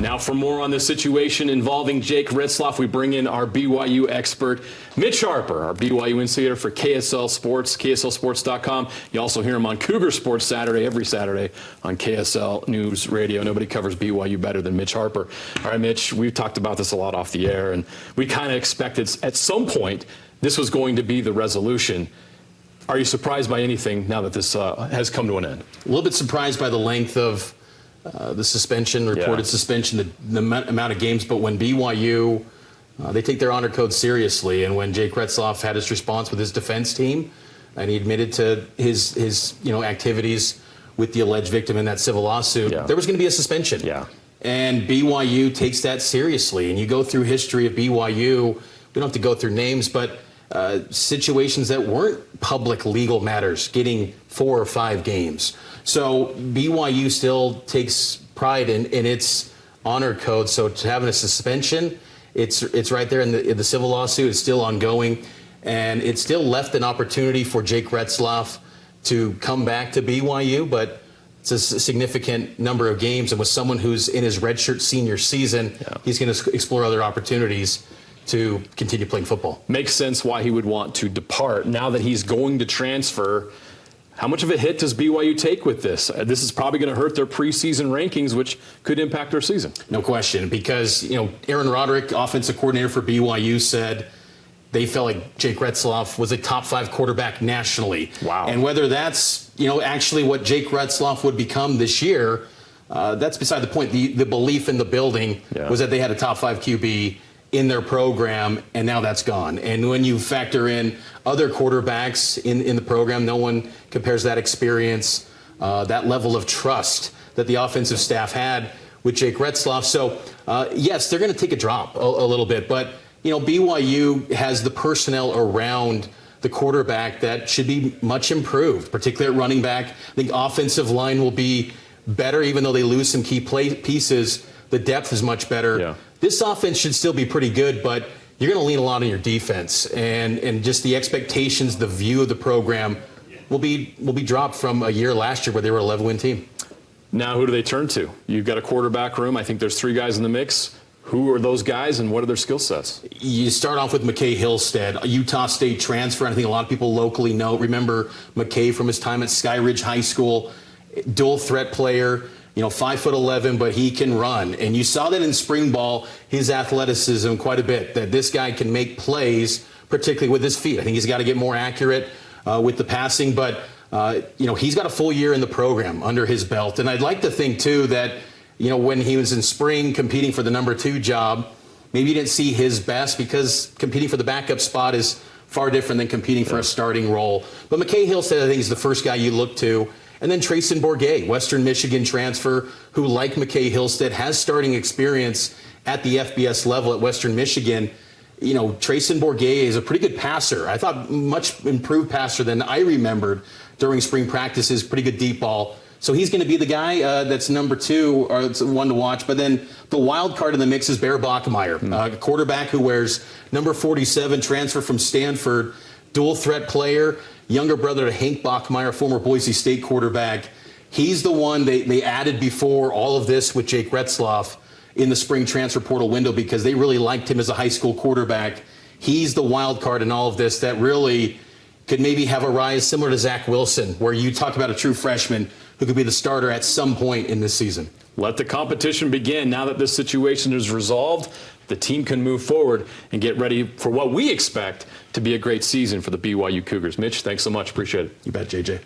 Now for more on this situation involving Jake Retzlaff, we bring in our BYU expert, Mitch Harper, our BYU insider for KSL Sports, KSLSports.com. You also hear him on Cougar Sports Saturday, every Saturday on KSL News Radio. Nobody covers BYU better than Mitch Harper. All right, Mitch, we've talked about this a lot off the air, and we kind of expected at some point this was going to be the resolution. Are you surprised by anything now that this has come to an end? A little bit surprised by the length of the suspension, reported suspension, the amount of games. But when BYU, they take their honor code seriously, and when Jake Retzlaff had his response with his defense team, and he admitted to his activities with the alleged victim in that civil lawsuit, there was going to be a suspension. And BYU takes that seriously. And you go through history of BYU, we don't have to go through names, but situations that weren't public legal matters, getting 4 or 5 games. So BYU still takes pride in its honor code. So to having a suspension, it's right there in the civil lawsuit. It's still ongoing, and it still left an opportunity for Jake Retzlaff to come back to BYU, but it's a significant number of games. And with someone who's in his redshirt senior season, he's going to explore other opportunities to continue playing football. Makes sense why he would want to depart. Now that he's going to transfer, how much of a hit does BYU take with this? This is probably going to hurt their preseason rankings, which could impact their season. No question, because Aaron Roderick, offensive coordinator for BYU, said they felt like Jake Retzlaff was a top 5 quarterback nationally. Wow. And whether that's actually what Jake Retzlaff would become this year, that's beside the point. The belief in the building was that they had a top 5 QB in their program, and now that's gone. And when you factor in other quarterbacks in the program, no one compares that experience, that level of trust that the offensive staff had with Jake Retzlaff. So, yes, they're going to take a drop a little bit, but BYU has the personnel around the quarterback that should be much improved, particularly at running back. I think offensive line will be better, even though they lose some key pieces. The depth is much better. This offense should still be pretty good, but you're going to lean a lot on your defense, and just the expectations, the view of the program will be dropped from a year last year where they were a 11-win team. Now, who do they turn to? You've got a quarterback room. I think there's 3 guys in the mix. Who are those guys, and what are their skill sets? You start off with McKay Hillstead, a Utah State transfer. I think a lot of people locally remember McKay from his time at Sky Ridge High School, dual threat player. 5'11", but he can run. And you saw that in spring ball, his athleticism quite a bit, that this guy can make plays, particularly with his feet. I think he's got to get more accurate with the passing, but he's got a full year in the program under his belt. And I'd like to think, too, that when he was in spring competing for the number 2 job, maybe you didn't see his best, because competing for the backup spot is far different than competing for a starting role. But McKay Hillstead, I think, is the first guy you look to. And then Trayson Bourget, Western Michigan transfer, who, like McKay Hillstead, has starting experience at the FBS level at Western Michigan. Trayson Bourget is a pretty good passer. I thought much improved passer than I remembered during spring practices. Pretty good deep ball. So he's going to be the guy that's number 2, or it's one to watch. But then the wild card in the mix is Bear Bachmeier, a quarterback who wears number 47, transfer from Stanford, dual threat player, younger brother to Hank Bachmeier, former Boise State quarterback. He's the one they added before all of this with Jake Retzlaff in the spring transfer portal window, because they really liked him as a high school quarterback. He's the wild card in all of this that really could maybe have a rise similar to Zach Wilson, where you talk about a true freshman who could be the starter at some point in this season. Let the competition begin. Now that this situation is resolved, the team can move forward and get ready for what we expect to be a great season for the BYU Cougars. Mitch, thanks so much. Appreciate it. You bet, JJ.